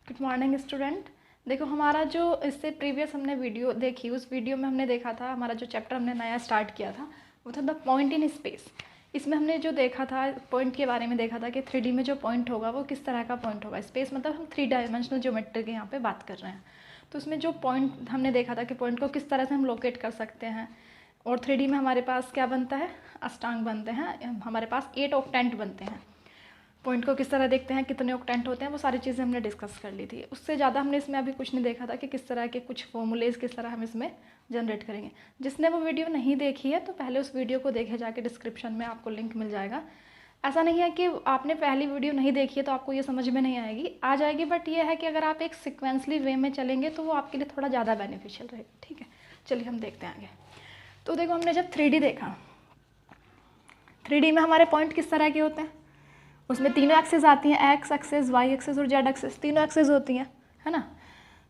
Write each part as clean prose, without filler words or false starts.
Good morning student. देखो हमारा जो इससे प्रीवियस हमने वीडियो देखी, उस वीडियो में हमने देखा था, हमारा जो चैप्टर हमने नया स्टार्ट किया था वो था द पॉइंट इन स्पेस। इसमें हमने जो देखा था पॉइंट के बारे में देखा था कि 3D में जो पॉइंट होगा वो किस तरह का पॉइंट होगा। स्पेस मतलब हम 3 डायमेंशनल ज्योमेट्री की यहाँ पे बात कर रहे हैं। तो उसमें जो पॉइंट हमने देखा था कि पॉइंट को किस तरह से हम लोकेट कर सकते हैं, और 3D में हमारे पास क्या बनता है, अष्टांग बनते हैं, हमारे पास 8 ऑक्टेंट बनते हैं। पॉइंट को किस तरह देखते हैं, कितने ऑक्टेंट होते हैं, वो सारी चीज़ें हमने डिस्कस कर ली थी। उससे ज़्यादा हमने इसमें अभी कुछ नहीं देखा था कि किस तरह के कुछ फॉर्मूलेज किस तरह हम इसमें जनरेट करेंगे। जिसने वो वीडियो नहीं देखी है तो पहले उस वीडियो को देखे, जाके डिस्क्रिप्शन में आपको लिंक मिल जाएगा। ऐसा नहीं है कि आपने पहली वीडियो नहीं देखी है तो आपको ये समझ में नहीं आएगी, आ जाएगी, बट ये है कि अगर आप एक सिक्वेंसली वे में चलेंगे तो वो आपके लिए थोड़ा ज़्यादा बेनिफिशियल रहेगा। ठीक है, चलिए हम देखते हैं आगे। तो देखो हमने जब 3D देखा, 3D में हमारे पॉइंट किस तरह के होते हैं, उसमें तीनों एक्सेस आती हैं, एक्स एक्सेस, वाई एक्सेस और जेड एक्सेस, तीनों एक्सेस होती हैं, है ना।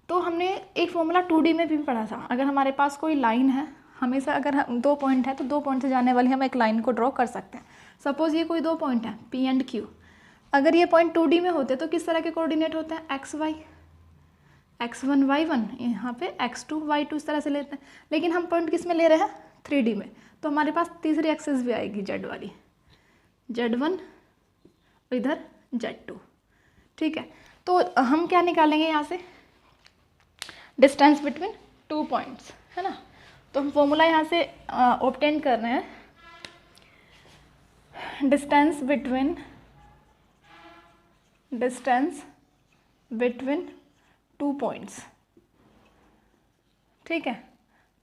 तो हमने एक फॉर्मूला 2D में भी पढ़ा था। अगर हमारे पास कोई लाइन है, हमेशा अगर हम 2 पॉइंट है तो 2 पॉइंट से जाने वाली हम एक लाइन को ड्रॉ कर सकते हैं। सपोज ये कोई 2 पॉइंट है P एंड Q। अगर ये पॉइंट 2D में होते तो किस तरह के कोऑर्डिनेट होते हैं, एक्स वाई, x1 y1, यहाँ पे x2 y2 इस तरह से लेते हैं। लेकिन हम पॉइंट किस में ले रहे हैं, 3D में, तो हमारे पास तीसरी एक्सेस भी आएगी जेड वाली, Z1 इधर Z2। ठीक है, तो हम क्या निकालेंगे यहाँ से, डिस्टेंस बिटवीन 2 पॉइंट्स, है ना। तो हम फॉर्मूला यहाँ से ऑब्टेन कर रहे हैं, डिस्टेंस बिटवीन 2 पॉइंट्स। ठीक है,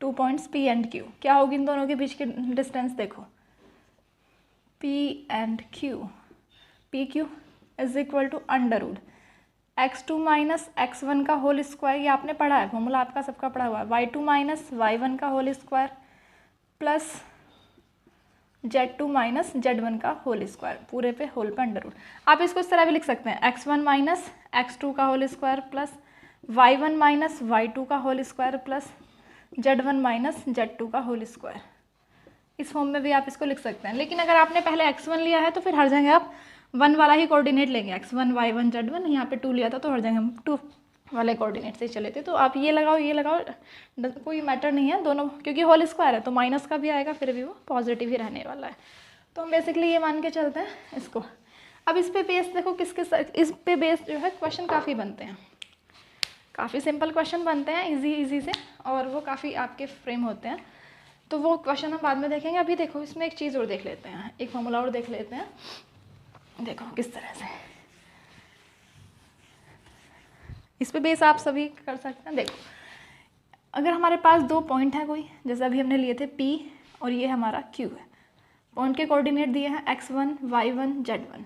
2 पॉइंट्स P एंड Q। क्या होगी इन दोनों के बीच की डिस्टेंस, देखो P and Q, P Q is equal to under x2 minus x1 का होल स्क्वायर, ये आपने पढ़ा है, फॉर्मूला आपका सबका पढ़ा हुआ है, y2 माइनस y1 का whole square plus z2 minus z1 का होल स्क्वायर, पूरे पे होल पे अंडर रूट। आप इसको इस तरह भी लिख सकते हैं, x1 माइनस x2 का whole square plus y1 minus y2 का whole square plus z1 minus z2 का होल स्क्वायर। इस फॉर्म में भी आप इसको लिख सकते हैं। लेकिन अगर आपने पहले x1 लिया है तो फिर हर जगह आप 1 वाला ही कोऑर्डिनेट लेंगे, x1 y1 z1, यहाँ पे 2 लिया था तो हर जगह हम 2 वाले कोऑर्डिनेट से चले थे। तो आप ये लगाओ, कोई मैटर नहीं है दोनों, क्योंकि होल स्क्वायर है तो माइनस का भी आएगा, फिर भी वो पॉजिटिव ही रहने वाला है। तो हम बेसिकली ये मान के चलते हैं इसको। अब इस पे बेस देखो इस पे बेस जो है क्वेश्चन काफ़ी बनते हैं, काफ़ी सिंपल क्वेश्चन बनते हैं, ईजी से, और वो काफ़ी आपके फ्रेम होते हैं। तो वो क्वेश्चन हम बाद में देखेंगे। अभी देखो इसमें एक चीज़ और देख लेते हैं, एक फॉर्मूला और देख लेते हैं। देखो किस तरह से इस पे बेस आप सभी कर सकते हैं। देखो अगर हमारे पास 2 पॉइंट है कोई, जैसे अभी हमने लिए थे P और ये हमारा Q है, पॉइंट के कोऑर्डिनेट दिए हैं x1 y1 z1।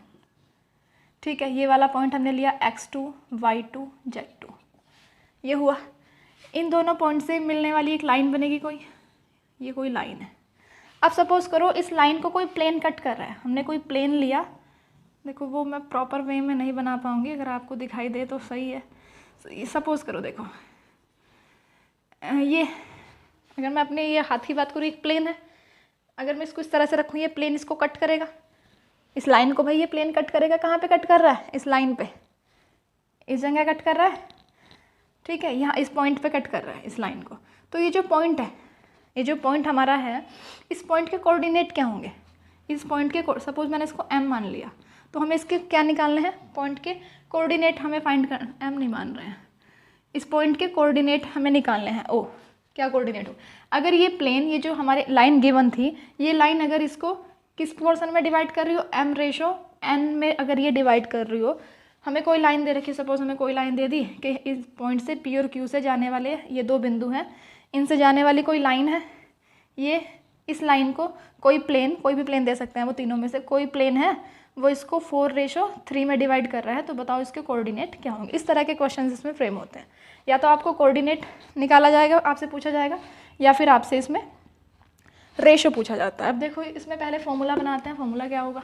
ठीक है, ये वाला पॉइंट हमने लिया x2 y2 z2। ये हुआ, इन दोनों पॉइंट से मिलने वाली एक लाइन बनेगी कोई, ये कोई लाइन है। अब सपोज करो इस लाइन को कोई प्लेन कट कर रहा है, हमने कोई प्लेन लिया, देखो वो मैं प्रॉपर वे में नहीं बना पाऊँगी, अगर आपको दिखाई दे तो सही है। सपोज करो देखो ये, अगर मैं अपने ये हाथ की बात करूँ, एक प्लेन है, अगर मैं इसको इस तरह से रखूँ, ये प्लेन इसको कट करेगा, इस लाइन को, भाई ये प्लेन कट करेगा, कहाँ पे कट कर रहा है, इस लाइन पे, इस जगह कट कर रहा है। ठीक है, यहाँ इस पॉइंट पे कट कर रहा है इस लाइन को। तो ये जो पॉइंट है, ये जो पॉइंट हमारा है, इस पॉइंट के कोऑर्डिनेट क्या होंगे, इस पॉइंट के, सपोज मैंने इसको m मान लिया, तो हमें इसके क्या निकालने हैं, पॉइंट के कोऑर्डिनेट हमें फाइंड कर, m नहीं मान रहे हैं, इस पॉइंट के कोऑर्डिनेट हमें निकालने हैं। ओ क्या कोऑर्डिनेट हो, अगर ये प्लेन, ये जो हमारे लाइन गिवन थी, ये लाइन अगर इसको किस पोर्शन में डिवाइड कर रही हो, m/n में अगर ये डिवाइड कर रही हो, हमें कोई लाइन दे रखी है, सपोज हमें कोई लाइन दे दी कि इस पॉइंट से P और Q से जाने वाले ये 2 बिंदु हैं, इनसे जाने वाली कोई लाइन है, ये इस लाइन को कोई प्लेन, कोई भी प्लेन दे सकते हैं, वो तीनों में से कोई प्लेन है, वो इसको 4/3 में डिवाइड कर रहा है, तो बताओ इसके कोऑर्डिनेट क्या होंगे। इस तरह के क्वेश्चंस इसमें फ्रेम होते हैं। या तो आपको कोऑर्डिनेट निकाला जाएगा, आपसे पूछा जाएगा, या फिर आपसे इसमें रेशो पूछा जाता है। अब देखो इसमें पहले फॉर्मूला बनाते हैं, फॉर्मूला क्या होगा,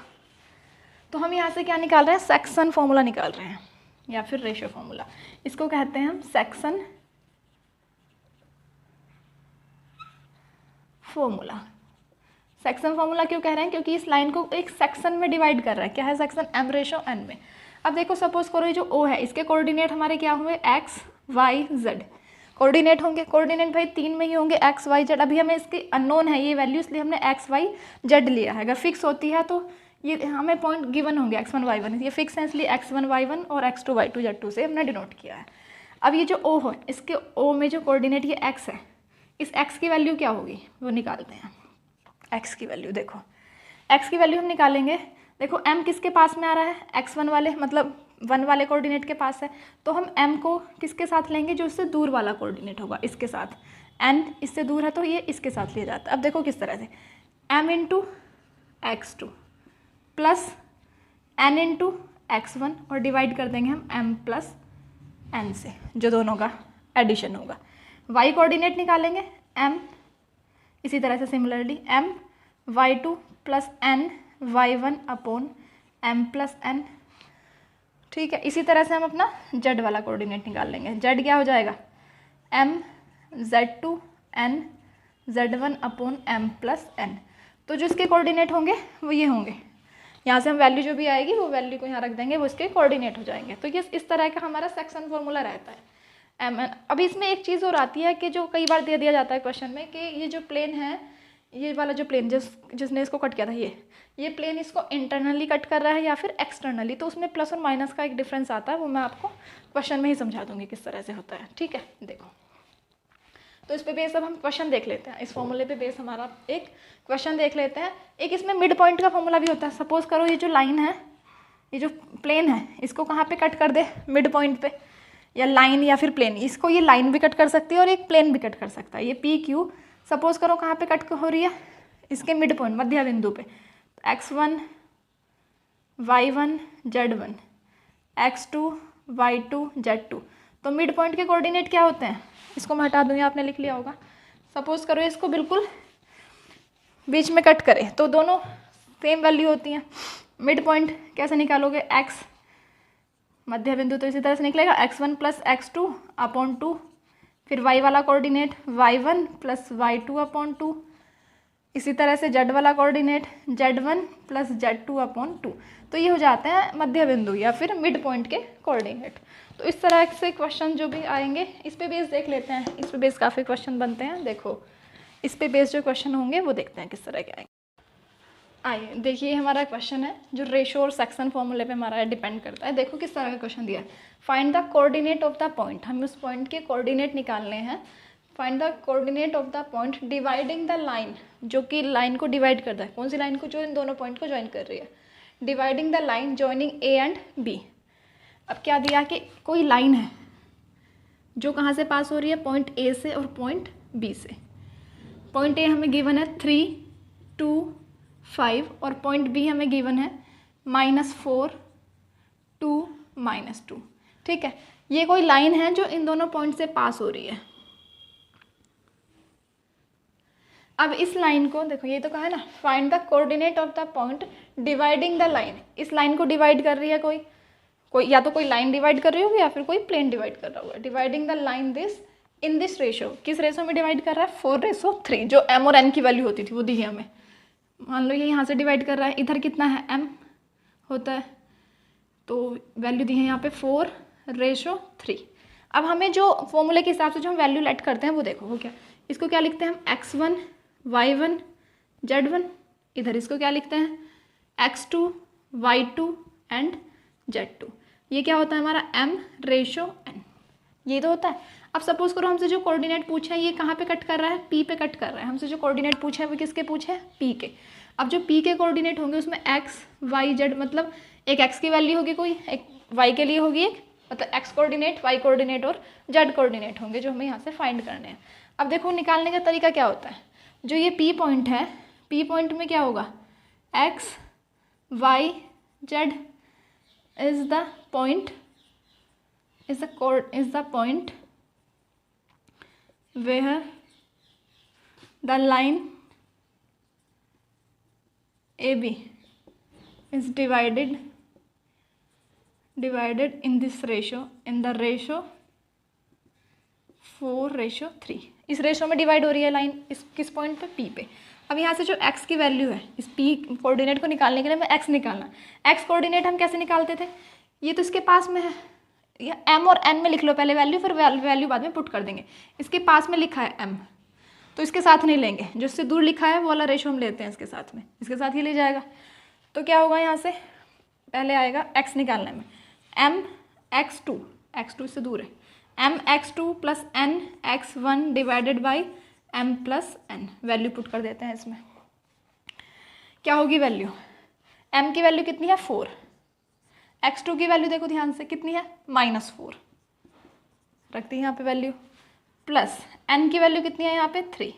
तो हम यहाँ से क्या निकाल रहे हैं, सेक्शन फॉर्मूला निकाल रहे हैं, या फिर रेशो फॉर्मूला, इसको कहते हैं हम सेक्शन फॉर्मूला। सेक्शन फॉर्मूला क्यों कह रहे हैं, क्योंकि इस लाइन को एक सेक्शन में डिवाइड कर रहा है, क्या है सेक्शन, m/n में। अब देखो सपोज करो ये जो O है इसके कोऑर्डिनेट हमारे क्या हुए x y z कोऑर्डिनेट होंगे। कोऑर्डिनेट भाई 3 में ही होंगे x y z। अभी हमें इसकी अननोन है ये वैल्यू, इसलिए हमने x y z लिया है। अगर फिक्स होती है तो ये हमें पॉइंट गिवन होंगे x1 y1, ये फिक्स है इसलिए x1 y1 और x2 y2 z2 से हमने डिनोट किया है। अब ये जो O है इसके O में जो कोऑर्डिनेट ये x है, इस x की वैल्यू क्या होगी वो निकालते हैं। x की वैल्यू देखो, x की वैल्यू हम निकालेंगे। देखो m किसके पास में आ रहा है, x1 वाले मतलब 1 वाले कोऑर्डिनेट के पास है, तो हम m को किसके साथ लेंगे, जो इससे दूर वाला कोऑर्डिनेट होगा इसके साथ। n इससे दूर है तो ये इसके साथ लिया जाता है। अब देखो किस तरह से, m into x2 plus n into x1 और डिवाइड कर देंगे हम m प्लस n से, जो दोनों का एडिशन होगा। y कोऑर्डिनेट निकालेंगे m, इसी तरह से similarly m y2 plus n y1 upon m plus n। ठीक है, इसी तरह से हम अपना z वाला कोऑर्डिनेट निकाल लेंगे। z क्या हो जाएगा, m z2 n z1 upon m plus n। तो जो इसके कोऑर्डिनेट होंगे वो ये होंगे, यहाँ से हम वैल्यू जो भी आएगी वो वैल्यू को यहाँ रख देंगे, वो इसके कोऑर्डिनेट हो जाएंगे। तो ये इस तरह का हमारा सेक्शन फॉर्मूला रहता है mn। अभी इसमें एक चीज़ और आती है कि जो कई बार दे दिया जाता है क्वेश्चन में कि ये जो प्लेन है, ये वाला जो प्लेन जिसने इसको कट किया था, ये प्लेन इसको इंटरनली कट कर रहा है या फिर एक्सटर्नली, तो उसमें प्लस और माइनस का एक डिफरेंस आता है, वो मैं आपको क्वेश्चन में ही समझा दूंगी किस तरह से होता है। ठीक है, देखो तो इस पे बेस अब हम क्वेश्चन देख लेते हैं। इस फॉर्मूले पे बेस हमारा एक क्वेश्चन देख लेते हैं। एक इसमें मिड पॉइंट का फॉर्मूला भी होता है। सपोज करो ये जो लाइन है, ये जो प्लेन है, इसको कहाँ पे कट कर दे, मिड पॉइंट पे, या लाइन या फिर प्लेन, इसको ये लाइन भी कट कर सकती है और एक प्लेन भी कट कर सकता है। ये पी क्यू सपोज करो कहाँ पे कट हो रही है, इसके मिड पॉइंट मध्य बिंदु पे, x1 y1 z1 x2 y2 z2। तो मिड पॉइंट के कोऑर्डिनेट क्या होते हैं, इसको मैं हटा दूँगी, आपने लिख लिया होगा। सपोज करो इसको बिल्कुल बीच में कट करें तो दोनों सेम वैल्यू होती हैं। मिड पॉइंट कैसे निकालोगे, x मध्य बिंदु तो इसी तरह से निकलेगा x1 प्लस x2 अपॉन 2, फिर y वाला coordinate y1 plus y2 upon 2, इसी तरह से z वाला coordinate z1 plus z2 upon 2। तो ये हो जाते हैं मध्य बिंदु या फिर मिड पॉइंट के कोऑर्डिनेट। तो इस तरह से क्वेश्चन जो भी आएंगे इस पे बेस देख लेते हैं। इस पे बेस काफ़ी क्वेश्चन बनते हैं। देखो इस पे बेस जो क्वेश्चन होंगे वो देखते हैं किस तरह के आएंगे। आइए देखिए, हमारा क्वेश्चन है जो रेशो और सेक्शन फॉर्मूले पे हमारा डिपेंड करता है। देखो किस तरह का क्वेश्चन दिया है, find the coordinate of the point. हमें उस पॉइंट के कोऑर्डिनेट निकालने हैं। Find the coordinate of the point dividing the line, जो कि लाइन को डिवाइड करता है। कौन सी लाइन को, जो इन दोनों पॉइंट को ज्वाइन कर रही है। Dividing the line joining A and B. अब क्या दिया कि कोई लाइन है जो कहाँ से पास हो रही है, पॉइंट ए से और पॉइंट बी से। पॉइंट ए हमें गिवन है 3 2 5 और पॉइंट बी हमें गिवन है -4 2 -2। ठीक है, ये कोई लाइन है जो इन दोनों पॉइंट से पास हो रही है। अब इस लाइन को देखो, ये तो कहा है ना, find the coordinate of the point dividing the line. इस लाइन को डिवाइड कर रही है कोई या तो कोई लाइन डिवाइड कर रही होगी या फिर कोई प्लेन डिवाइड कर रहा होगा। Dividing the line this in this ratio, किस रेशो में डिवाइड कर रहा है, 4:3। जो m और n की वैल्यू होती थी वो दी है हमें। मान लो ये यहाँ से डिवाइड कर रहा है, इधर कितना है, m होता है, तो वैल्यू दी है यहाँ पे 4:3। अब हमें जो फॉर्मूले के हिसाब से जो हम वैल्यू लेट करते हैं वो देखो, वो क्या, इसको क्या लिखते हैं हम, x1 y1 z1। इधर इसको क्या लिखते हैं, x2 y2 एंड z2। ये क्या होता है हमारा m/n, ये तो होता है। अब सपोज करो हमसे जो कोऑर्डिनेट पूछा है ये कहाँ पे कट कर रहा है, p पे कट कर रहा है। हमसे जो कोऑर्डिनेट पूछा है वो किसके पूछे हैं, p के। अब जो p के कोऑर्डिनेट होंगे उसमें x y z, मतलब एक x की वैल्यू होगी कोई, एक y के लिए होगी एक, मतलब x कोऑर्डिनेट y कोऑर्डिनेट और z कोऑर्डिनेट होंगे जो हमें यहाँ से फाइंड करने हैं। अब देखो निकालने का तरीका क्या होता है, जो ये p पॉइंट है, p पॉइंट में क्या होगा, x y z is the point where the line AB is divided in this ratio, in the ratio 4:3। इस रेशो में डिवाइड हो रही है लाइन, इस किस पॉइंट पे, P पे। अब यहाँ से जो x की वैल्यू है, इस P कोऑर्डिनेट को निकालने के लिए हमें x निकालना है। x कोऑर्डिनेट हम कैसे निकालते थे, ये तो इसके पास में है, या m और n में लिख लो पहले वैल्यू, फिर वैल्यू बाद में पुट कर देंगे। इसके पास में लिखा है m, तो इसके साथ नहीं लेंगे, जो इससे दूर लिखा है वो वाला रेशो हम लेते हैं इसके साथ में, इसके साथ ही ले जाएगा। तो क्या होगा यहाँ से, पहले आएगा x निकालने में, m x2, x2 इससे दूर है, m x2 plus n x1 divided by m plus n, value put कर देते हैं इसमें। क्या होगी वैल्यू, m की वैल्यू कितनी है 4, x2 की वैल्यू देखो ध्यान से कितनी है -4, रखती है यहाँ पे वैल्यू, प्लस n की वैल्यू कितनी है यहाँ पे 3,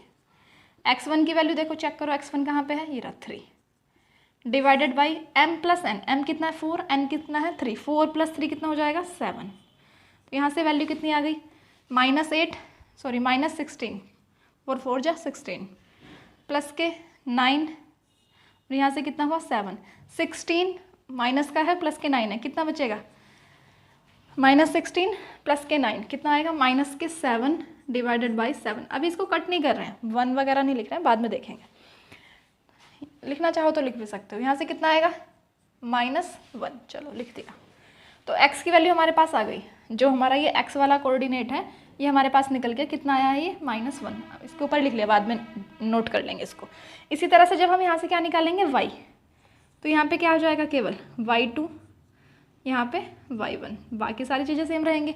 x1 की वैल्यू देखो चेक करो, x1 कहाँ पे है, ये रहा 3, divided by m plus n, m कितना है 4, n कितना है 3, 4 प्लस 3 कितना हो जाएगा 7। तो यहाँ से वैल्यू कितनी आ गई -16, और 4 जा 16, प्लस के 9, और यहाँ से कितना हुआ 7, 16 माइनस का है प्लस के 9 है, कितना बचेगा -16 प्लस के 9 कितना आएगा -7 डिवाइडेड बाई 7। अभी इसको कट नहीं कर रहे हैं, 1 वगैरह नहीं लिख रहे हैं, बाद में देखेंगे, लिखना चाहो तो लिख भी सकते हो। यहाँ से कितना आएगा -1, चलो लिख दिया। तो x की वैल्यू हमारे पास आ गई, जो हमारा ये x वाला कोऑर्डिनेट है ये हमारे पास निकल गया, कितना आया है ये -1, इसके ऊपर लिख लिया, बाद में नोट कर लेंगे इसको। इसी तरह से जब हम यहाँ से क्या निकालेंगे y, तो यहाँ पे क्या हो जाएगा केवल y2, यहाँ पे y1, बाकी सारी चीज़ें सेम रहेंगी।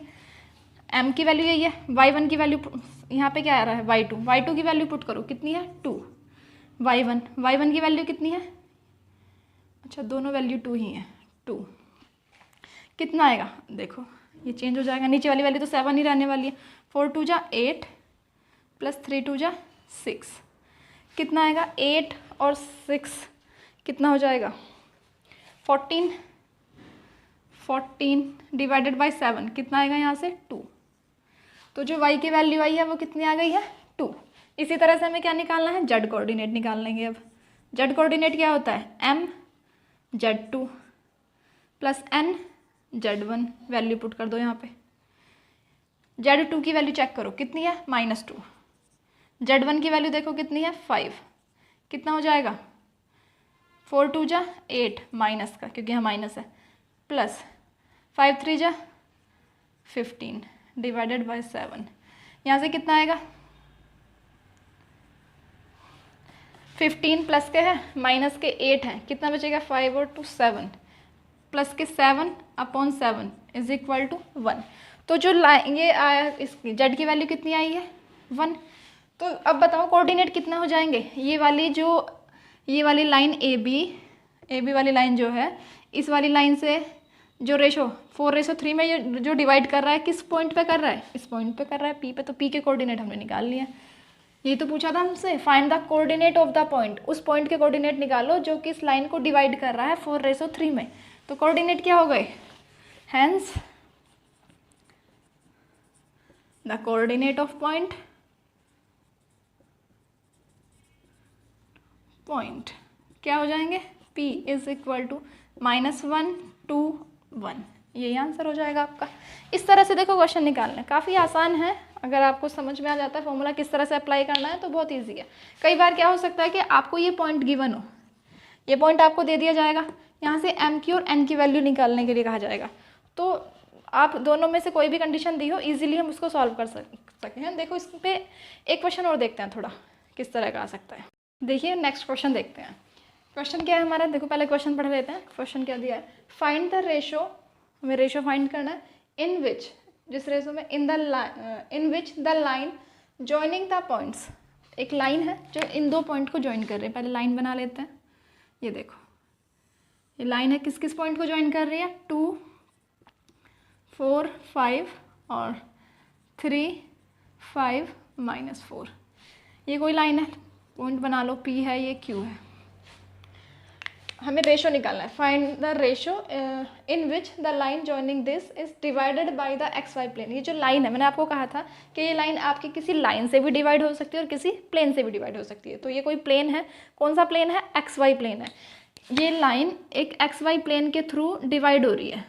m की वैल्यू यही है, y1 की वैल्यू यहाँ पे क्या आ रहा है y2 की वैल्यू पुट करो, कितनी है 2, y1 की वैल्यू कितनी है, अच्छा दोनों वैल्यू 2 ही है, 2 कितना आएगा देखो, ये चेंज हो जाएगा, नीचे वाली वैल्यू तो 7 ही रहने वाली है, 4 2 जा 8 प्लस 3 2 जा 6, कितना आएगा 8 और 6 कितना हो जाएगा 14 डिवाइडेड बाई 7 कितना आएगा यहाँ से 2। तो जो y की वैल्यू आई है वो कितनी आ गई है 2। इसी तरह से हमें क्या निकालना है, z कोऑर्डिनेट निकाल लेंगे। अब z कोऑर्डिनेट क्या होता है, m z2 plus n z1, value put कर दो यहाँ पे। z2 की वैल्यू चेक करो कितनी है -2, z1 की वैल्यू देखो कितनी है 5, कितना हो जाएगा 4 2 जा 8 माइनस का, क्योंकि यहाँ माइनस है, प्लस 5 3 जा 15 डिवाइडेड बाई 7, यहाँ से कितना आएगा 15 प्लस के है माइनस के 8 है, कितना बचेगा 5 और 2 7, प्लस के 7/7 इज इक्वल टू 1। तो जो लाइन ये आया, इसकी z की वैल्यू कितनी आई है 1। तो अब बताओ कोऑर्डिनेट कितना हो जाएंगे, ये वाली लाइन AB वाली लाइन जो है, इस वाली लाइन से जो रेशो 4:3 में ये जो डिवाइड कर रहा है किस पॉइंट पे कर रहा है, इस पॉइंट पे कर रहा है P पे। तो P के कोऑर्डिनेट हमने निकाल लिया। ये तो पूछा था हमसे, find the coordinate of the point, उस पॉइंट के कोऑर्डिनेट निकालो जो कि इस लाइन को डिवाइड कर रहा है 4:3 में। तो कोऑर्डिनेट क्या हो गए, hence the coordinate of point क्या हो जाएंगे, P इज इक्वल टू -1 2 1, यही आंसर हो जाएगा आपका। इस तरह से देखो क्वेश्चन निकालना काफ़ी आसान है, अगर आपको समझ में आ जाता है फॉर्मूला किस तरह से अप्लाई करना है तो बहुत ईजी है। कई बार क्या हो सकता है कि आपको ये पॉइंट गिवन हो, ये पॉइंट आपको दे दिया जाएगा, यहाँ से m की और n की वैल्यू निकालने के लिए कहा जाएगा, तो आप दोनों में से कोई भी कंडीशन दी हो ईजिली हम उसको सॉल्व कर सकते हैं। देखो इस पे एक क्वेश्चन और देखते हैं थोड़ा किस तरह का आ सकता है। देखिए नेक्स्ट क्वेश्चन देखते हैं। क्वेश्चन क्या है हमारा, देखो पहले क्वेश्चन पढ़ लेते हैं। क्वेश्चन क्या दिया है, फाइंड द रेशो, हमें रेशो फाइंड करना है, इन विच, जिस रेशो में in which the line joining the points, एक लाइन है जो इन दो पॉइंट को ज्वाइन कर रहे हैं। पहले लाइन बना लेते हैं, ये देखो ये लाइन है किस किस पॉइंट को ज्वाइन कर रही है, 2 4 5 और 3 5 -4, ये कोई लाइन है, पॉइंट बना लो, P है ये Q है। हमें रेशो निकालना है, find the ratio in which the line joining this is divided by the XY plane. ये जो लाइन है, मैंने आपको कहा था कि ये लाइन आपकी किसी लाइन से भी डिवाइड हो सकती है और किसी प्लेन से भी डिवाइड हो सकती है। तो ये कोई प्लेन है, कौन सा प्लेन है, XY प्लेन है। ये लाइन एक XY प्लेन के थ्रू डिवाइड हो रही है,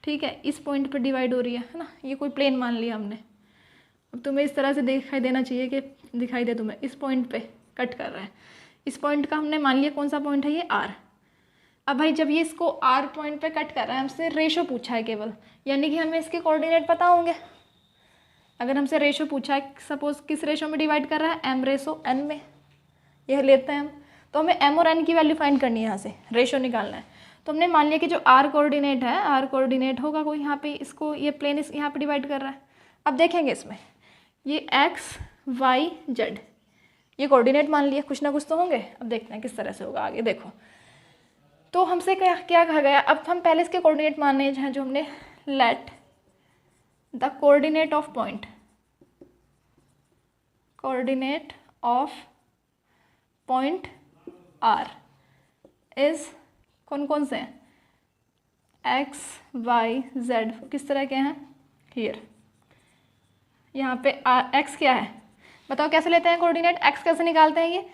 ठीक है, इस पॉइंट पर डिवाइड हो रही है ना, ये कोई प्लेन मान लिया हमने। अब तुम्हें इस तरह से दिखाई देना चाहिए कि दिखाई दे तुम्हें, इस पॉइंट पे कट कर रहा है, इस पॉइंट का हमने मान लिया कौन सा पॉइंट है, ये R। अब भाई जब ये इसको आर पॉइंट पे कट कर रहा है, हमसे रेशो पूछा है केवल, यानी कि हमें इसके कोऑर्डिनेट पता होंगे। अगर हमसे रेशो पूछा है, सपोज किस रेशो में डिवाइड कर रहा है, m रेशो n में, यह लेते हैं हम। तो हमें m और n की वैल्यू फाइंड करनी है, यहाँ से रेशो निकालना है। तो हमने मान लिया कि जो r कोऑर्डिनेट है, r कोऑर्डिनेट होगा कोई यहाँ पे, इसको ये प्लेन इस यहाँ पे डिवाइड कर रहा है। अब देखेंगे इसमें ये x y z ये कोऑर्डिनेट मान लिया, कुछ ना कुछ तो होंगे। अब देखते हैं किस तरह से होगा आगे। देखो तो हमसे क्या क्या कहा गया, अब हम पहले इसके कोऑर्डिनेट मानने हैं जो हमने, let the coordinate of point, coordinate of point R is कौन कौन से हैं, एक्स वाई जेड, किस तरह के हैं, हियर। यहाँ पे एक्स क्या है, बताओ कैसे लेते हैं कोऑर्डिनेट, एक्स कैसे निकालते हैं, ये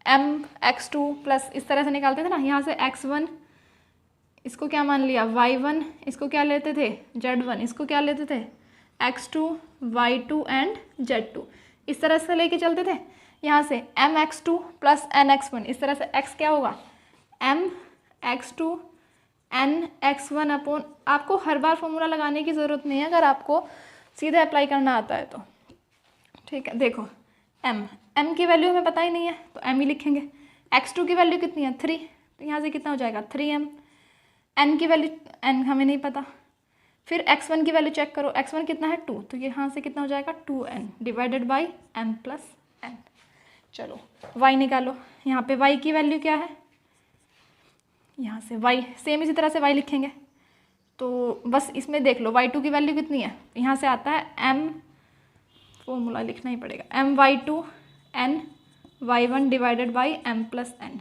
x2 प्लस इस तरह से निकालते थे ना। यहाँ से x1 इसको क्या मान लिया, y1 इसको क्या लेते थे, z1 इसको क्या लेते थे, x2 y2 एंड z2, इस तरह से लेके चलते थे। यहाँ से mx2 प्लस nx1, इस तरह से x क्या होगा, mx2 nx1 अपॉन, आपको हर बार फॉर्मूला लगाने की ज़रूरत नहीं है अगर आपको सीधे अप्लाई करना आता है तो, ठीक है। देखो m की वैल्यू हमें पता ही नहीं है तो m ही लिखेंगे। x2 की वैल्यू कितनी है, 3, तो यहाँ से कितना हो जाएगा 3m। n की वैल्यू n हमें नहीं पता। फिर x1 की वैल्यू चेक करो, x1 कितना है 2, तो यहाँ से कितना हो जाएगा 2n divided by m plus n। चलो y निकालो, यहाँ पे y की वैल्यू क्या है, यहाँ से y सेम इसी तरह से y लिखेंगे। तो बस इसमें देख लो y2 की वैल्यू कितनी है, यहाँ से आता है m, फॉर्मूला लिखना ही पड़ेगा, my2 n y1 divided by m plus n।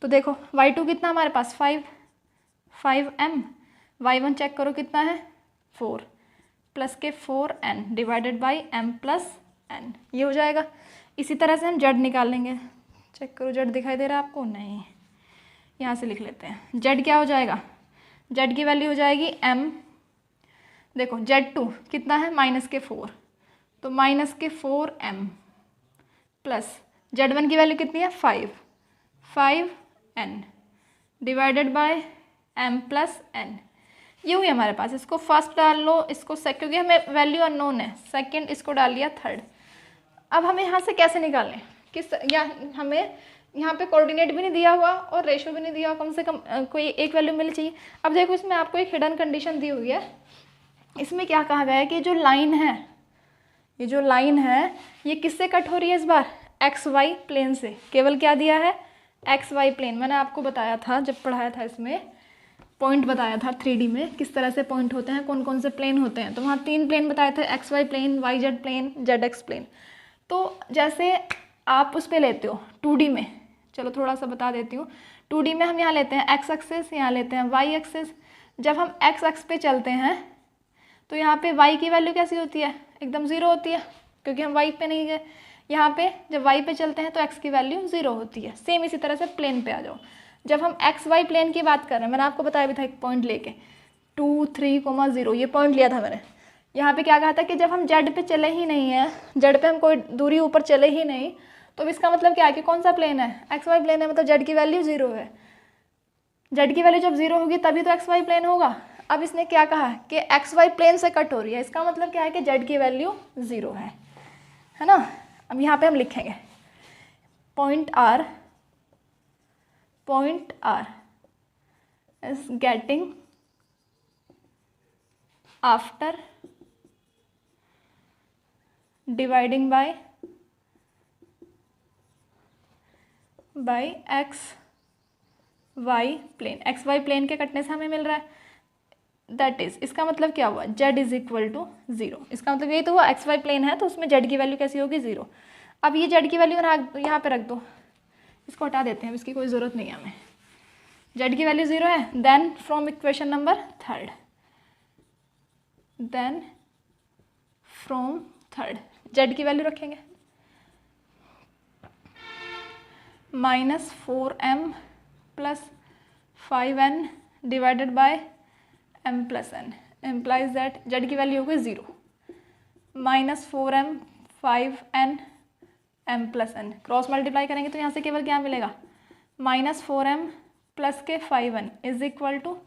तो देखो y2 कितना हमारे पास 5m, y1 चेक करो कितना है 4 प्लस के 4n divided by m plus n, ये हो जाएगा। इसी तरह से हम z निकाल लेंगे, चेक करो z दिखाई दे रहा है आपको, नहीं, यहाँ से लिख लेते हैं। z क्या हो जाएगा, z की वैल्यू हो जाएगी m, देखो z2 कितना है -4, तो -4m प्लस z1 की वैल्यू कितनी है 5n divided by m plus n, ये हुई हमारे पास। इसको फर्स्ट डाल लो, इसको क्योंकि हमें वैल्यू अननोन है, सेकंड इसको डाल लिया, थर्ड। अब हमें यहाँ से कैसे निकालने, किस या हमें यहाँ पे कोऑर्डिनेट भी नहीं दिया हुआ और रेशो भी नहीं दिया हुआ, कम से कम कोई एक वैल्यू मिलनी चाहिए। अब देखो इसमें आपको एक हिडन कंडीशन दी हुई है, इसमें क्या कहा गया है कि जो लाइन है, ये जो लाइन है ये किससे कट हो रही है इस बार, एक्स वाई प्लेन से। केवल क्या दिया है, एक्स वाई प्लेन। मैंने आपको बताया था जब पढ़ाया था, इसमें पॉइंट बताया था 3D में किस तरह से पॉइंट होते हैं, कौन कौन से प्लेन होते हैं। तो वहाँ 3 प्लेन बताए थे, X Y plane, Y Z plane, Z X plane. तो जैसे आप उस पर लेते हो 2D में, चलो थोड़ा सा बता देती हूँ। 2D में हम यहाँ लेते हैं एक्स एक्सिस, यहाँ लेते हैं वाई एक्सिस। जब हम एक्स एक्स पे चलते हैं तो यहाँ पे y की वैल्यू कैसी होती है, एकदम 0 होती है, क्योंकि हम y पे नहीं गए। यहाँ पे जब y पे चलते हैं तो x की वैल्यू 0 होती है। सेम इसी तरह से प्लेन पे आ जाओ। जब हम एक्स वाई प्लेन की बात कर रहे हैं, मैंने आपको बताया भी था एक पॉइंट लेके 2, 3, 0 ये पॉइंट लिया था मैंने। यहाँ पे क्या कहा था कि जब हम जेड पे चले ही नहीं है, जेड पे हम कोई दूरी ऊपर चले ही नहीं, तो इसका मतलब क्या है कि कौन सा प्लेन है, एक्स वाई प्लेन है, मतलब जेड की वैल्यू 0 है। जेड की वैल्यू जब 0 होगी तभी तो एक्स वाई प्लेन होगा। अब इसने क्या कहा कि एक्स वाई प्लेन से कट हो रही है, इसका मतलब क्या है कि जेड की वैल्यू 0 है ना। अब यहाँ पे हम लिखेंगे point R is getting after dividing by X Y plane. X Y plane के कटने से हमें मिल रहा है, दैट इज, इसका मतलब क्या हुआ, z इज इक्वल टू 0। इसका मतलब यही तो हुआ, एक्स वाई प्लेन है तो उसमें z की वैल्यू कैसी होगी 0। अब ये z की वैल्यू यहाँ पे रख दो, इसको हटा देते हैं, इसकी कोई ज़रूरत नहीं है हमें। z की वैल्यू 0 है, then from equation number 3, then from 3 z की वैल्यू रखेंगे -4m plus 5n divided by m plus n, implies that z की वैल्यू होगी 0, -4m 5n m plus n। Cross multiply करेंगे तो यहाँ से केवल क्या मिलेगा, -4m प्लस के 5n इज इक्वल टू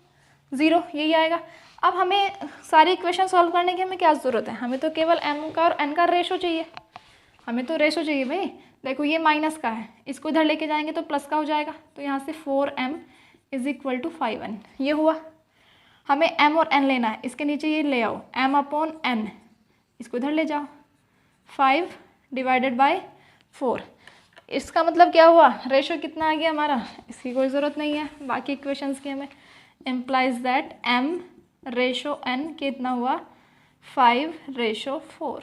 0, यही आएगा। अब हमें सारी इक्वेशन सॉल्व करने की हमें क्या ज़रूरत है, हमें तो केवल m का और n का रेशो चाहिए, हमें तो रेशो चाहिए भाई। देखो ये माइनस का है, इसको इधर लेके जाएंगे तो प्लस का हो जाएगा, तो यहाँ से 4m is equal to 5n, ये हुआ। हमें m और n लेना है, इसके नीचे ये ले आओ m अपॉन n, इसको इधर ले जाओ, 5 डिवाइडेड बाय 4। इसका मतलब क्या हुआ, रेशो कितना आ गया हमारा, इसकी कोई ज़रूरत नहीं है बाकी इक्वेशंस की हमें। Implies that m ratio n कितना हुआ, 5:4।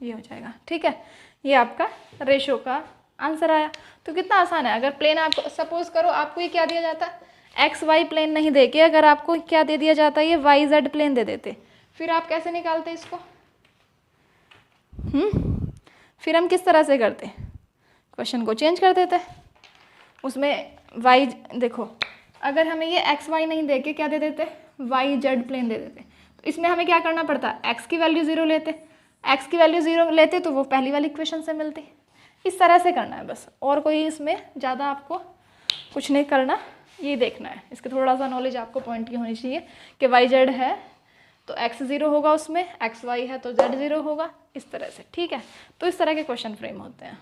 ये हो जाएगा, ठीक है। ये आपका रेशो का आंसर आया। तो कितना आसान है। अगर प्लेन आपको सपोज करो आपको ये क्या दिया जाता, एक्स वाई प्लेन नहीं दे के अगर आपको क्या दे दिया जाता, ये वाई जेड प्लेन दे देते, फिर आप कैसे निकालते इसको? फिर हम किस तरह से करते, क्वेश्चन को चेंज कर देते, उसमें वाई, देखो अगर हमें ये एक्स वाई नहीं दे के क्या दे देते, वाई जेड प्लेन दे देते, तो इसमें हमें क्या करना पड़ता, एक्स की वैल्यू 0 लेते, एक्स की वैल्यू 0 लेते तो वो पहली वाली इक्वेशन से मिलती। इस तरह से करना है बस, और कोई इसमें ज़्यादा आपको कुछ नहीं करना, ये देखना है। इसके थोड़ा सा नॉलेज आपको पॉइंट की होनी चाहिए कि वाई जेड है तो एक्स 0 होगा, उसमें एक्स वाई है तो जेड 0 होगा, इस तरह से, ठीक है। तो इस तरह के क्वेश्चन फ्रेम होते हैं।